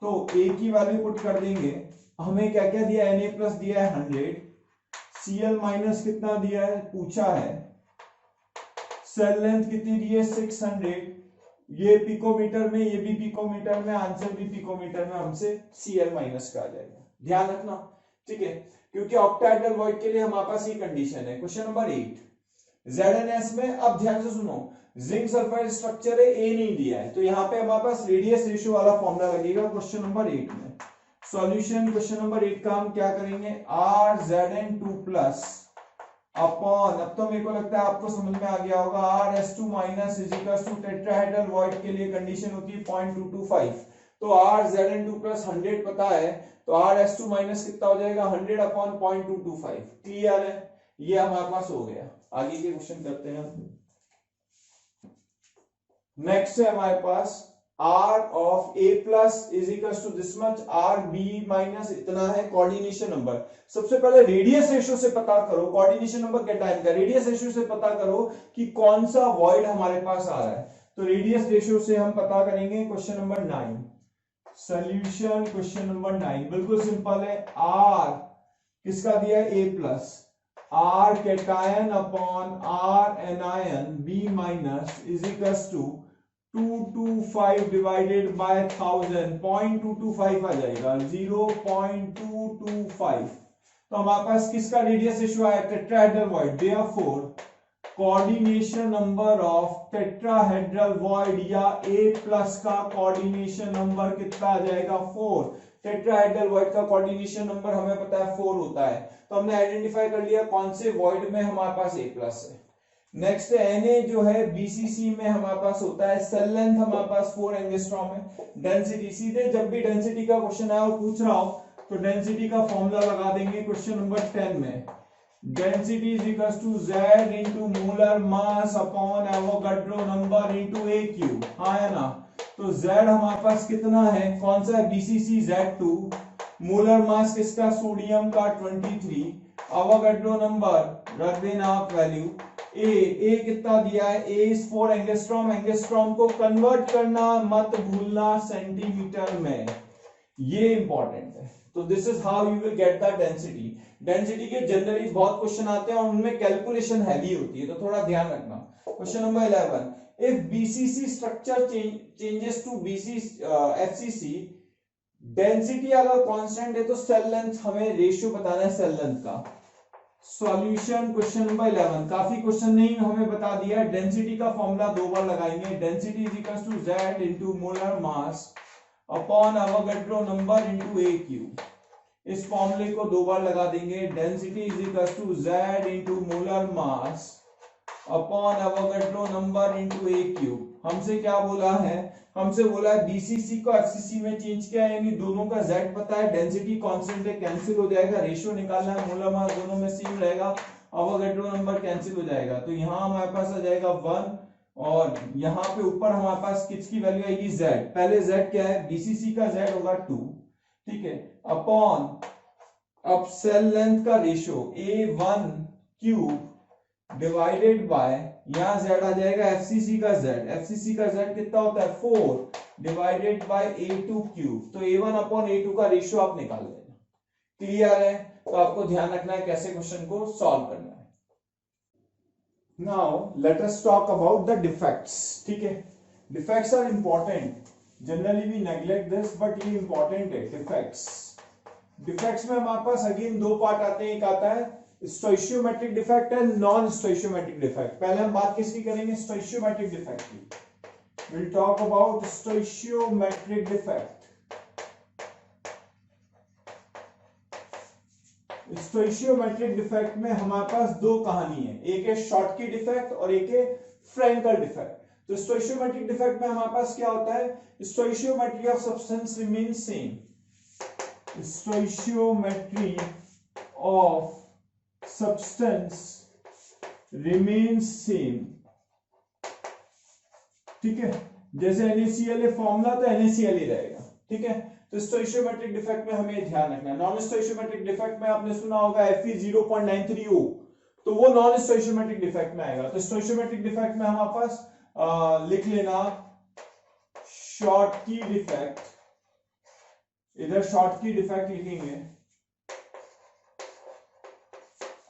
तो a की वैल्यू पुट कर देंगे, हमें क्या क्या दिया, Na+ दिया है 100, Cl माइनस कितना दिया है पूछा है, सेल लेंथ कितनी दी है 600, ये पिकोमीटर में, ये भी पिकोमीटर में, आंसर भी पिकोमीटर में हमसे Cl माइनस का आ जाएगा। ध्यान रखना, ठीक है, क्योंकि ऑक्टाहेड्रल वॉइड के लिए हमारे पास ये कंडीशन है। क्वेश्चन नंबर 8 ZnS में, अब ध्यान से सुनो, जिंक सल्फाइड स्ट्रक्चर है, ए नहीं दिया है, तो यहां पे हमारे पास रेडियस रेशियो वाला फॉर्मूला लगेगा क्वेश्चन नंबर 8 में। सॉल्यूशन क्वेश्चन नंबर 8 का हम क्या करेंगे, RZn2+ अपॉन, अब तो मेरे को लगता है आपको समझ में आ गया होगा, RS2 minus is equal to tetrahedral void के लिए कंडीशन होती है 0.225, तो RZn2+ 100 पता है, तो RS2 माइनस कितना हो जाएगा 100 अपॉन 0.225। क्लियर है, ये हमारे पास हो गया। आगे के क्वेश्चन करते हैं हम। नेक्स्ट है हमारे पास R of A plus is equal to this much, R B minus इतना है कोऑर्डिनेशन नंबर। सबसे पहले रेडियस रेशियो से पता करो, कोऑर्डिनेशन नंबर कैटायन का रेडियस रेशियो से पता करो कि कौन सा वॉइड हमारे पास आ रहा है। तो रेडियस रेशियो से हम पता करेंगे question number 9। Solution question number 9 बिल्कुल सिंपल है। R किसका दिया है? A plus, R cation upon R anion B minus is equal to 225 divided by 1000, 0.225 आ जाएगा, 0.225। तो हमारे पास किसका रेडियस रेशियो आया? Tetrahedral void. Therefore coordination number of tetrahedral void या A प्लस का कोऑर्डिनेशन नंबर कितना आ जाएगा? 4। टेट्राहेड्रल वॉइड का कोऑर्डिनेशन नंबर हमें पता है 4 होता है। तो हमने आइडेंटिफाई कर लिया कौन से वॉइड में हमारे पास A प्लस है। नेक्स्ट Na जो है BCC में हमारे पास होता है, सेल लेंथ हमारे पास 4 एंगस्ट्रॉम है। डेंसिटी, सीधे जब भी डेंसिटी का क्वेश्चन आया और पूछ रहा हो तो डेंसिटी का फॉर्मूला लगा देंगे क्वेश्चन नंबर 10 में। Density is equal to Z into molar mass upon Avogadro number into A cube. हाँ है ना? तो Z हमारे पास कितना है? कौन सा है? BCC Z2। मोलर मास किसका? सोडियम का 23। एवोगाड्रो नंबर रख देना आप वैल्यू। ए कितना दिया है? A is 4 angstrom. एंगस्ट्रॉम को कन्वर्ट करना मत भूलना सेंटीमीटर में, ये इंपॉर्टेंट है। तो this is how you will get the density. Density के जनरली बहुत क्वेश्चन आते हैं और उनमें कैलकुलेशन हैवी होती है, तो थोड़ा ध्यान रखना। Question number 11, if BCC structure changes to FCC, density अगर कांस्टेंट है तो सेल लेंथ, हमें रेशियो बताना है सेल लेंथ का। सॉल्यूशन क्वेश्चन नंबर 11, काफी क्वेश्चन नहीं हमें बता दिया है। डेंसिटी का फॉर्मूला 2 बार लगाएंगे। Density is equal to Z into molar mass upon Avogadro number into A cube. इस फॉर्मूले को 2 बार लगा देंगे। Density is equal to Z into molar mass upon Avogadro number into A cube. हमसे क्या बोला है? हमसे बोला है BCC को FCC में चेंज किया, यानी दोनों का Z पता है, डेंसिटी कांस्टेंट है, कैंसिल हो जाएगा। रेशियो निकालना है, मोलर मास दोनों में सेम रहेगा, एवोगाड्रो नंबर कैंसिल हो जाएगा। तो यहाँ हमारे पास आ जाएगा 1 और यहाँ पे ऊपर हमारे पास किसकी वैल्यू आएगी? Z। पहले Z क्या है? BCC का Z होगा 2, ठीक है, अपॉन अब सेल लेंथ का ratio A1 cube divided by, यहां Z आ जाएगा FCC का Z। FCC का Z कितना होता है? 4 डिवाइडेड बाय A2 क्यूब। तो A1 अपॉन A2 का रेशियो आप निकाल लेना। क्लियर है? तो आपको ध्यान रखना है कैसे क्वेश्चन को सॉल्व करना है। Now let us talk about the defects. ठीक है, defects are important, generally we neglect this, but ये इंपॉर्टेंट है। डिफेक्ट्स में हमारे पास अगेन 2 पार्ट आते हैं। एक आता है स्टोइशियोमेट्रिक डिफेक्ट एंड नॉन स्टोइशियोमेट्रिक डिफेक्ट। पहले हम बात किसकी करेंगे? स्टोइशियोमेट्रिक डिफेक्ट की। Will talk about स्टोइशियोमेट्रिक defect. स्टोइशियोमेट्रिक defect में हमारे पास 2 कहानी है, एक है शॉर्टकी डिफेक्ट और एक है फ्रैंकल डिफेक्ट। तो स्टोइशियोमेट्रिक डिफेक्ट में हमारे पास क्या होता है? Stoichiometry of substance remain same. Stoichiometry of substance remains same। ठीक है, जैसे NaCl फॉर्मूला तो NaCl ही रहेगा। ठीक है, तो स्टोइशियोमेट्रिक डिफेक्ट में हमें ध्यान रखना है। नॉन स्टोइशियोमेट्रिक डिफेक्ट में आपने सुना होगा Fe 0.93O, तो वो नॉन स्टोइशियोमेट्रिक डिफेक्ट में आएगा। तो स्टोइशियोमेट्रिक डिफेक्ट में हमारे पास लिख लेना शॉर्टकी डिफेक्ट, इधर शॉर्टकी डिफेक्ट लिखेंगे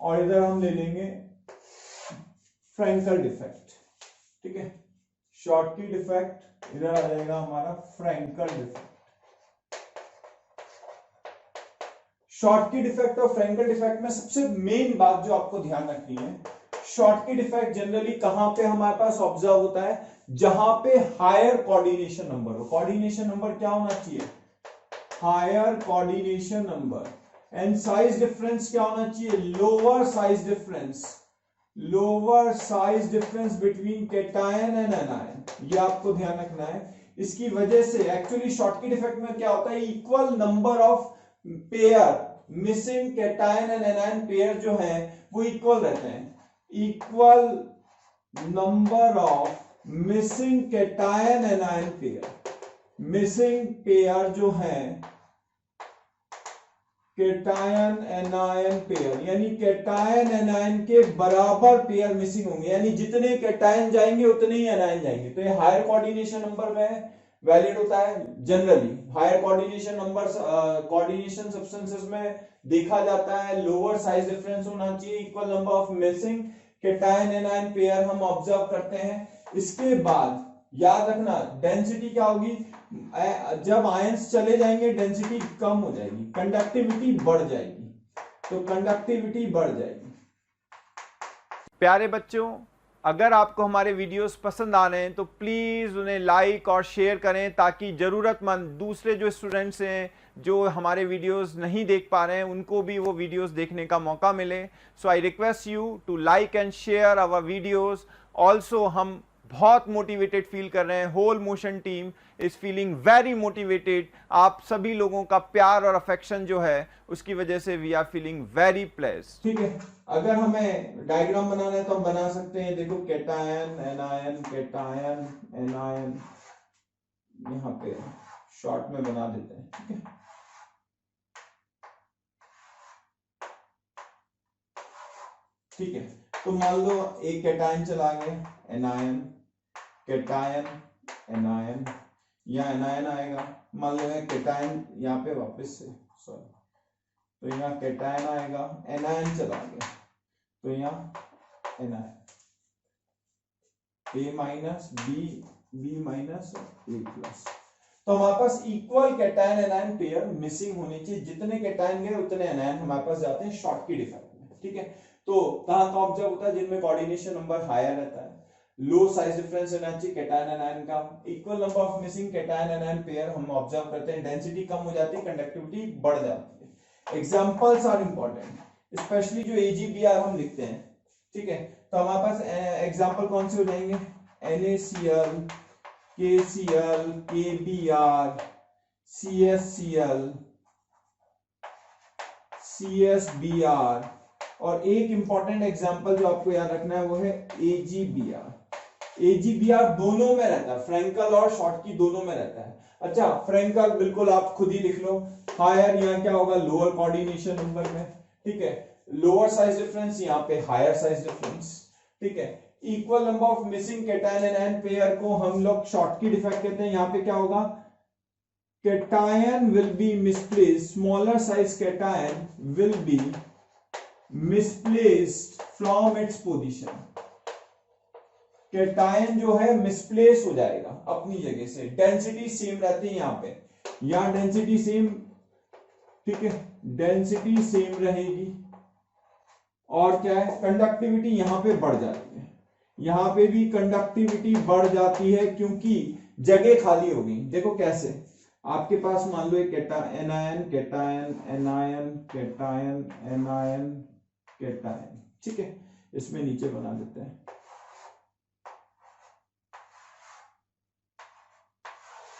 और इधर हम ले लेंगे फ्रैंकल डिफेक्ट। ठीक है, शॉर्टकी डिफेक्ट इधर आ जाएगा हमारा फ्रैंकल डिफेक्ट। शॉर्टकी डिफेक्ट और फ्रैंकल डिफेक्ट में सबसे मेन बात जो आपको ध्यान रखनी है, शॉर्टकी डिफेक्ट जनरली कहां पे हमारे पास ऑब्जर्व होता है? जहां पे हायर कोऑर्डिनेशन नंबर हो। कोऑर्डिनेशन नंबर क्या होना चाहिए? Higher coordination number. And size difference क्या होना चाहिए? Lower size difference. Lower size difference between cation and anion, ये आपको ध्यान रखना है। इसकी वजह से एक्चुअली शॉर्टकी डिफेक्ट में क्या होता है? Equal number of pair, missing cation and anion pair जो है वो इक्वल रहते हैं। Equal number of missing cation anion pair, missing pair जो है कैटायन एनायन पेयर, यानी कैटायन एनायन के बराबर पेयर मिसिंग होंगे, यानी जितने कैटायन जाएंगे उतने ही एनायन जाएंगे। तो ये हायर कोऑर्डिनेशन नंबर में वैलिड होता है। Generally higher coordination number coordination substances में देखा जाता है लोअर साइज डिफरेंस होना चाहिए, equal number of missing cation anion pair हम ऑब्जर्व करते हैं। इसके बाद याद रखना डेंसिटी क्या होगी, जब आयंस चले जाएंगे डेंसिटी कम हो जाएगी, कंडक्टिविटी बढ़ जाएगी, तो कंडक्टिविटी बढ़ जाएगी। प्यारे बच्चों, अगर आपको हमारे वीडियोस पसंद आ रहे हैं तो प्लीज़ उन्हें लाइक और शेयर करें, ताकि ज़रूरतमंद दूसरे जो स्टूडेंट्स हैं जो हमारे वीडियोस नहीं देख पा रहे हैं उनको भी वो वीडियोस देखने का मौका मिले। So I request you to like and share our videos. Also हम बहुत मोटिवेटेड फील कर रहे हैं, whole Motion team is feeling very motivated. आप सभी लोगों का प्यार और अफेक्शन जो है उसकी वजह से we are feeling very pleased. ठीक है, अगर हमें डायग्राम बनाना है तो हम बना सकते हैं। देखो कैटायन एनायन कैटायन एनायन, यहाँ पे शॉर्ट में बना देते हैं। ठीक है, ठीक है, तो मान लो एक कैटायन चला गया, एनायन कैटायन एनायन, यहाँ एनायन आएगा। मान लो कैटायन यहाँ पे वापस से सॉरी, तो यहाँ कैटायन आएगा, एनायन चला गया, तो यहाँ anion, A minus B, B minus A plus. तो हमारे पास equal cation anion pair missing होनी चाहिए, जितने कैटायन गए उतने एनायन हमारे पास जाते हैं शॉर्ट की डिफेक्ट में। ठीक है, तो कहां का ऑब्जर्व होता है, जिनमें कोऑर्डिनेशन नंबर हायर रहता है, लो साइज डिफरेंस रहना चाहिए कैटायन एनायन का, equal number of missing cation anion pair हम ऑब्जर्व करते हैं, डेंसिटी कम हो जाती है, कंडक्टिविटी बढ़ जाती है। एग्जांपल्स आर इंपॉर्टेंट, स्पेशली जो एजीबीआर हम लिखते हैं। ठीक है, तो हमारे पास एग्जांपल कौन से हो जाएंगे, NaCl, KCl, KBr, CSCl, CSBr, और एक इंपॉर्टेंट एग्जांपल जो आपको याद रखना है वो है AgBr। AgBr दोनों में रहता है, फ्रैंकल और शॉर्ट की दोनों में रहता है। अच्छा, फ्रैंकल बिल्कुल आप खुद ही लिख लो, हायर यहाँ क्या होगा, लोअर कोऑर्डिनेशन नंबर में। ठीक है, लोअर साइज डिफरेंस, यहाँ पे हायर साइज डिफरेंस। ठीक है, equal number of missing cation anion pair को हम लोग शॉर्ट की डिफेक्ट कहते हैं। यहाँ पे क्या होगा, cation will be misplaced, smaller size cation will be misplaced from its position। Cation जो है मिसप्लेस हो जाएगा अपनी जगह से, डेंसिटी सेम रहती है यहाँ पे, यहाँ डेंसिटी सेम। ठीक है, डेंसिटी सेम रहेगी, और क्या है, कंडक्टिविटी यहाँ पे बढ़ जाती है, यहाँ पे भी कंडक्टिविटी बढ़ जाती है क्योंकि जगह खाली हो गई। देखो कैसे, आपके पास मान लो एक anion cation anion cation anion cation. ठीक है, इसमें नीचे बना देते हैं,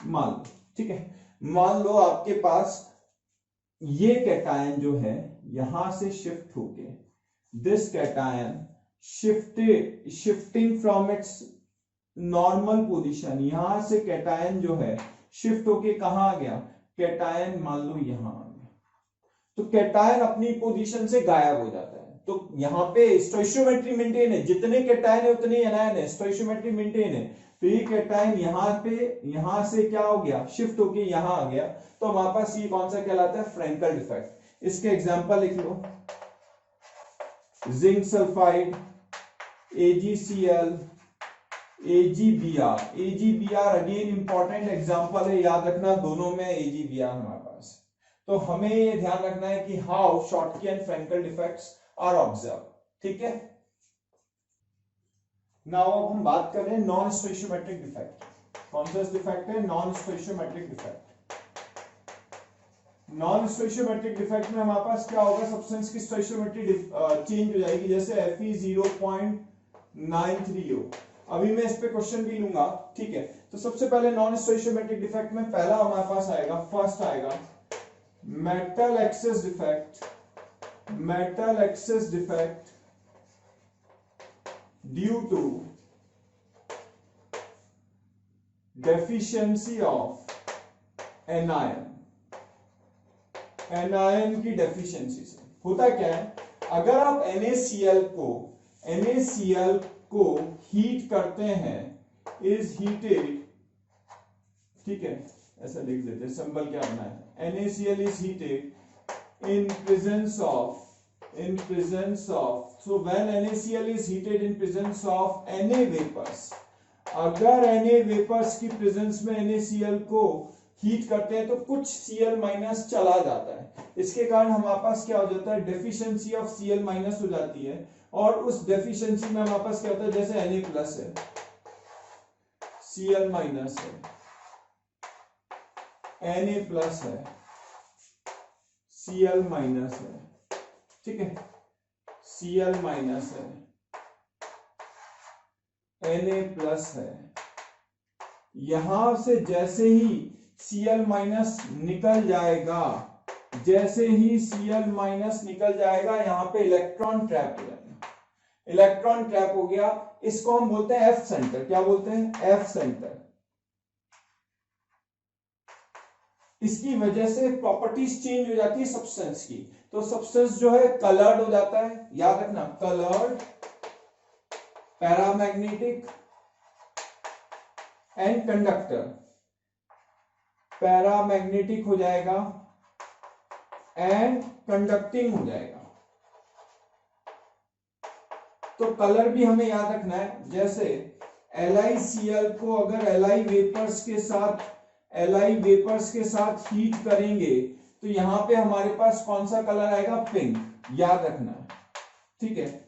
मान लो। ठीक है, मान लो आपके पास ये कैटायन जो है यहां से शिफ्ट होके, this cation shifting from its normal position, यहां से कैटायन जो है शिफ्ट होके कहां आ गया, कैटायन मान लो यहां आ गया, तो कैटायन अपनी पोजीशन से गायब हो जाता है। तो यहां पे स्टोइशियोमेट्री मेंटेन है, जितने कैटायन है उतने एनायन है, स्टोइशियोमेट्री मेंटेन है। तो ये कैटायन यहां पे, यहां से क्या हो गया, शिफ्ट होके यहां आ गया, तो हमारे पास ये कौन सा कहलाता है, फ्रैंकल डिफेक्ट। इसके एग्जांपल लिख लो, zinc sulphide, AgCl, AgBr। AgBr again important example है, याद रखना दोनों में AgBr हमारे पास। तो हमें ये ध्यान रखना है कि how Schottky and Frenkel defects are observe. ठीक है, नाउ अब हम बात कर रहे हैं नॉन स्टोइशियोमेट्रिक डिफेक्ट। कौन सा डिफेक्ट है, नॉन स्टोइशियोमेट्रिक डिफेक्ट। नॉन स्टोइशियोमेट्रिक डिफेक्ट में हमारे पास क्या होगा, सब्सटेंस की स्टोइशियोमेट्री चेंज हो जाएगी, जैसे Fe 0.93 हो। अभी मैं इस पे क्वेश्चन भी लूंगा। ठीक है, तो सबसे पहले नॉन स्टोइशियोमेट्रिक डिफेक्ट में पहला हमारे पास आएगा, फर्स्ट आएगा metal excess defect, metal excess defect due to deficiency of anion, anion की डेफिशिएंसी से होता क्या है, अगर आप NaCl को हीट करते हैं, इज हीटेड, ठीक है, ऐसा लिख देते हैं, सिंबल क्या होना है, NaCl is heated in presence of, so when NaCl is heated in presence of Na vapours, अगर Na वेपर्स की प्रेजेंस में NaCl को हीट करते हैं तो कुछ Cl माइनस चला जाता है, इसके कारण हमारे पास क्या हो जाता है, डेफिशिएंसी ऑफ Cl माइनस हो जाती है, और उस डेफिशिएंसी में हमारे पास क्या होता है, जैसे Na प्लस है, Cl माइनस है, Na प्लस है, Cl माइनस है, ठीक है, Cl माइनस है, Na प्लस है, यहां से जैसे ही Cl माइनस निकल जाएगा, जैसे ही Cl माइनस निकल जाएगा, यहां पे इलेक्ट्रॉन ट्रैप हो जाएगा, इलेक्ट्रॉन ट्रैप हो गया, इसको हम बोलते हैं एफ सेंटर, क्या बोलते हैं, एफ सेंटर। इसकी वजह से प्रॉपर्टीज चेंज हो जाती है सब्सटेंस की, तो सब्सटेंस जो है कलर्ड हो जाता है, याद रखना, coloured, paramagnetic and conductor, paramagnetic हो जाएगा एंड कंडक्टिंग हो जाएगा। तो कलर भी हमें याद रखना है, जैसे LiCl को अगर Li वेपर्स के साथ हीट करेंगे तो यहां पे हमारे पास कौन सा कलर आएगा, पिंक, याद रखना है, ठीक है।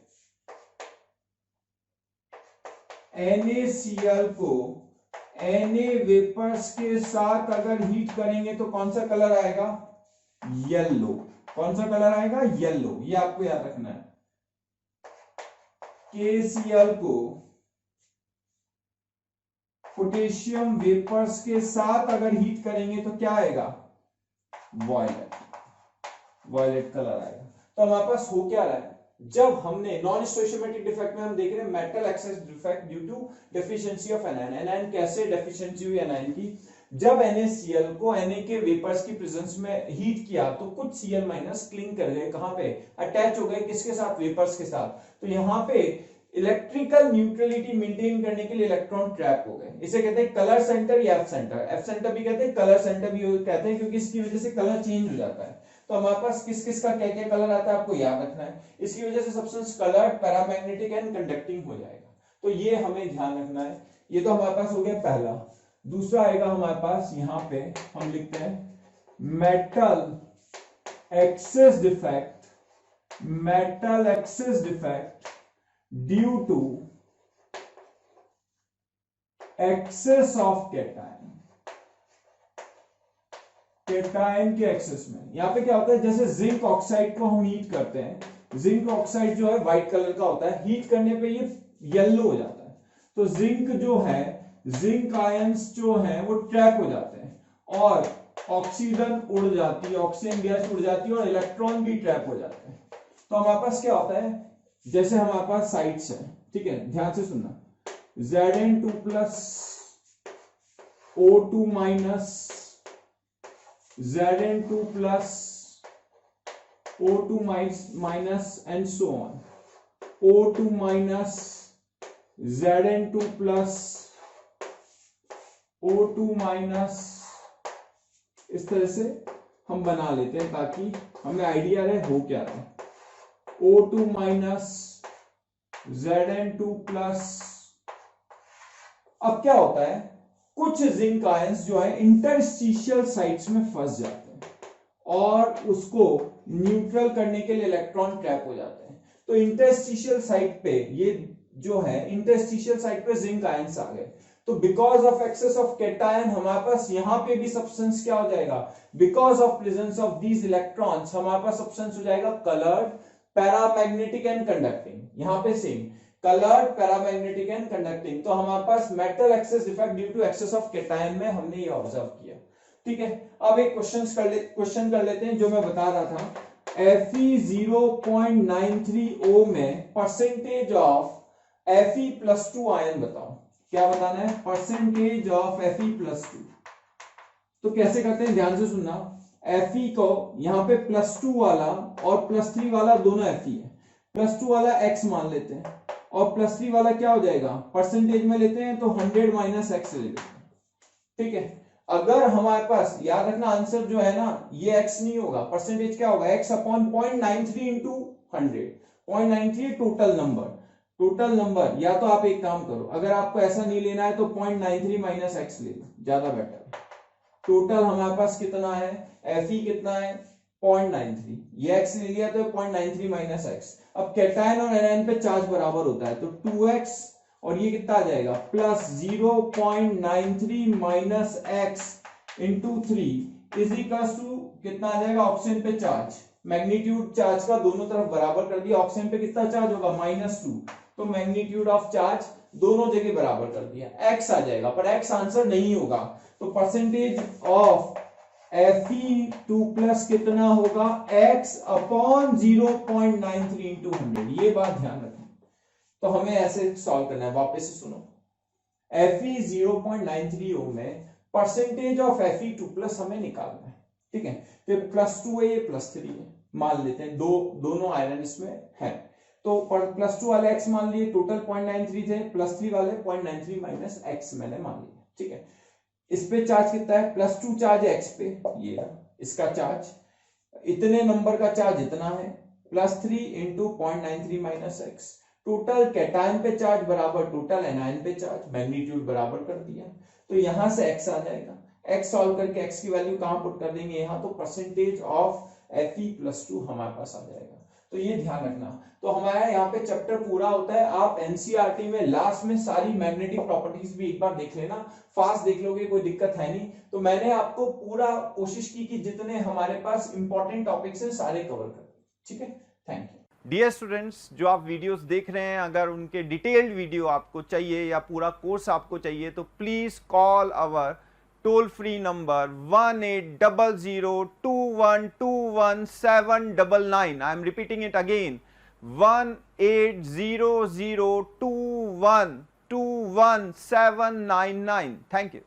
NaCl को Na वेपर्स के साथ अगर हीट करेंगे तो कौन सा कलर आएगा, येलो, कौन सा कलर आएगा, येलो, ये आपको याद रखना है। KCl को पोटेशियम वेपर्स के साथ अगर हीट करेंगे तो क्या आएगा, वॉयलेट, वॉयलेट कलर आएगा। तो हमारे पास हो क्या रहा है, जब हमने नॉन स्टोइचियोमेट्रिक डिफेक्ट में हम देख रहे हैं metal excess defect due to deficiency of anion. Anion कैसे डेफिशिएंसी हुई एनायन की, जब NaCl को Na के वेपर्स की प्रेजेंस में हीट किया तो कुछ Cl माइनस क्लिंग कर गए, कहां पे, अटैच हो गए, किसके साथ, वेपर्स के साथ। तो यहां पे इलेक्ट्रिकल न्यूट्रलिटी मेंटेन करने के लिए इलेक्ट्रॉन ट्रैप हो गए, इसे कहते हैं कलर सेंटर या एफ सेंटर। एफ सेंटर भी कहते हैं, कलर सेंटर भी कहते हैं, क्योंकि इसकी वजह से कलर चेंज हो जाता है। तो हमारे पास किस किस का क्या क्या कलर आता है आपको याद रखना है, इसकी वजह से substance coloured, paramagnetic and conducting हो जाएगा। तो ये हमें ध्यान रखना है। ये तो हमारे पास हो गया पहला। दूसरा आएगा हमारे पास, यहां पे हम लिखते हैं metal excess defect, metal excess defect due to excess of cation, cation के एक्सेस में। यहां पे क्या होता है, जैसे जिंक ऑक्साइड को हम हीट करते हैं, जिंक ऑक्साइड जो है व्हाइट कलर का होता है, हीट करने पे ये येलो हो जाता है। तो जिंक जो है, जिंक आयंस जो है वो ट्रैप हो जाते हैं और ऑक्सीजन उड़ जाती है, ऑक्सीजन गैस उड़ जाती है और इलेक्ट्रॉन भी ट्रैप हो जाते हैं। तो हमारे पास क्या होता है, जैसे हमारे पास साइड्स है, ठीक है, ध्यान से सुनना, Zn2 plus O2 minus, Zn2 plus O2 minus and so on, O2 minus Zn2 plus O2 minus, इस तरह से हम बना लेते हैं ताकि हमें आइडिया रहे हो क्या रहा है। O2 माइनस Zn2 प्लस, अब क्या होता है, कुछ जिंक आयंस जो है इंटरस्टिशियल साइट्स में फंस जाते हैं और उसको न्यूट्रल करने के लिए इलेक्ट्रॉन ट्रैप हो जाते हैं। तो इंटरस्टिशियल साइट पे ये जो है, इंटरस्टिशियल साइट पे जिंक आयंस आ गए, तो because of excess of cation हमारे पास यहां पे भी सब्सटेंस क्या हो जाएगा, because of presence of these electrons हमारे पास सब्सटेंस हो जाएगा कलर्ड, पैरामैग्नेटिक एंड कंडक्टिंग। यहां पे same coloured, paramagnetic and conducting. तो हमारे पास metal excess defect due to excess of cation में हमने ये ऑब्जर्व किया, ठीक है। अब एक क्वेश्चन कर लेते हैं जो मैं बता रहा था, Fe0.93O में परसेंटेज ऑफ Fe+2 आयन बताओ। क्या बताना है? Percentage of Fe plus 2। तो कैसे करते हैं, ध्यान से सुनना। Fe को यहाँ पे प्लस 2 वाला और प्लस 3 वाला दोनों Fe है। प्लस 2 वाला x मान लेते हैं और प्लस 3 वाला क्या हो जाएगा, परसेंटेज में लेते हैं तो 100 माइनस x ले लेते हैं। ठीक है, अगर हमारे पास, याद रखना आंसर जो है ना ये x नहीं होगा, परसेंटेज क्या होगा, x upon 0.93 into 100। 0.93 total number, total number. या तो आप एक काम करो, अगर आपको ऐसा नहीं लेना है तो 0.93 माइनस x ले लो, ज्यादा बेटर है। टोटल हमारे पास कितना है, Fe कितना है 0.93, ये x ले लिया तो 0.93 माइनस x। अब कैटायन और एनायन पे चार्ज बराबर होता है तो 2x और ये कितना आ जाएगा plus 0.93 minus x into 3 is equals to कितना आ जाएगा, ऑक्सीजन पे चार्ज, मैग्नीट्यूड चार्ज का दोनों तरफ बराबर कर दिया। ऑक्सीजन पे कितना चार्ज होगा, -2, तो मैग्नीट्यूड ऑफ चार्ज दोनों जगह बराबर कर दिया, x आ जाएगा, पर x आंसर नहीं होगा। तो परसेंटेज ऑफ Fe2 प्लस कितना होगा, x अपॉन 0.93 इंटू 100। ये बात ध्यान रखना। तो हमें ऐसे सॉल्व करना है, वापस से सुनो। Fe 0.93 ओम में परसेंटेज ऑफ Fe2 प्लस हमें निकालना है। ठीक है, फिर प्लस 2 है, ये प्लस 3 है, मान लेते हैं, दोनों आयरन इसमें है। तो प्लस 2 वाले x मान लिए, टोटल 0.93 थे, प्लस 3 वाले 0.93 माइनस x मैंने मान लिया। ठीक है, इस पे चार्ज कितना है, प्लस 2 चार्ज है x पे, ये इसका चार्ज, इतने नंबर का चार्ज इतना है, plus 3 into 0.93 minus x। Total cation पे चार्ज बराबर टोटल एनायन पे चार्ज, मैग्नीट्यूड बराबर कर दिया। तो यहां से x आ जाएगा, x सॉल्व करके x की वैल्यू कहां पुट कर देंगे, यहां, तो परसेंटेज ऑफ Fe प्लस 2 हमारे पास आ जाएगा। तो ये ध्यान रखना। तो हमारा यहाँ पे चैप्टर पूरा होता है। आप एनसीईआरटी में लास्ट में सारी मैग्नेटिक प्रॉपर्टीज भी एक बार देख लेना, फास्ट देख लोगे, कोई दिक्कत है नहीं। तो मैंने आपको पूरा कोशिश की कि जितने हमारे पास इंपॉर्टेंट टॉपिक्स हैं सारे कवर कर। ठीक है, थैंक यू। डियर स्टूडेंट्स, जो आप वीडियोस देख रहे हैं, अगर उनके डिटेल्ड वीडियो आपको चाहिए या पूरा कोर्स आपको चाहिए तो please call our toll free number 180021217999। I am repeating it again, 180021217999। Thank you.